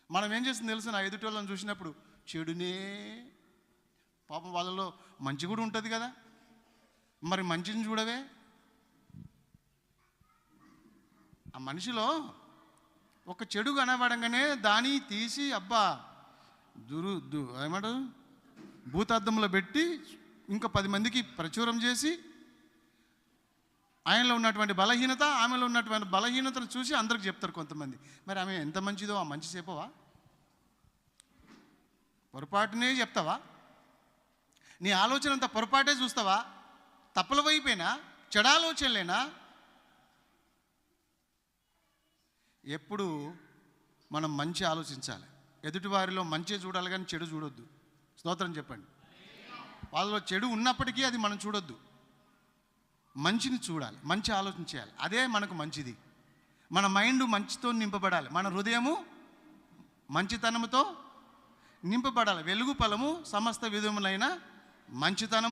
మనం ఏం చేస్తుంది తెలుసు, నా ఎదుటి వాళ్ళని చూసినప్పుడు చెడునే, పాపం వాళ్ళలో మంచి కూడా ఉంటుంది కదా, మరి మంచిని చూడవే. ఆ మనిషిలో ఒక చెడు కనబడంగానే దాన్ని తీసి అబ్బా ఏమంటారు భూతార్థంలో పెట్టి ఇంకా 10 మందికి ప్రచురం చేసి ఆయనలో ఉన్నటువంటి బలహీనత, ఆమెలో ఉన్నటువంటి బలహీనతను చూసి అందరికి చెప్తారు కొంతమంది. మరి ఆమె ఎంత మంచిదో ఆ మంచి చెప్పవా? పొరపాటునే చెప్తావా? నీ ఆలోచన అంతా పొరపాటే చూస్తావా? తప్పుల వైపేనా, చెడాలోచనలేనా? ఎప్పుడు మనం మంచి ఆలోచించాలి, ఎదుటి వారిలో మంచి చూడాలి కానీ చెడు చూడొద్దు. స్తోత్రం చెప్పండి. వాళ్ళలో చెడు ఉన్నప్పటికీ అది మనం చూడొద్దు, మంచిని చూడాలి, మంచి ఆలోచన చేయాలి. అదే మనకు మంచిది. మన మైండ్ మంచితో నింపబడాలి, మన హృదయము మంచితనముతో నింపబడాలి. వెలుగు ఫలము సమస్త విధములైన మంచితనం.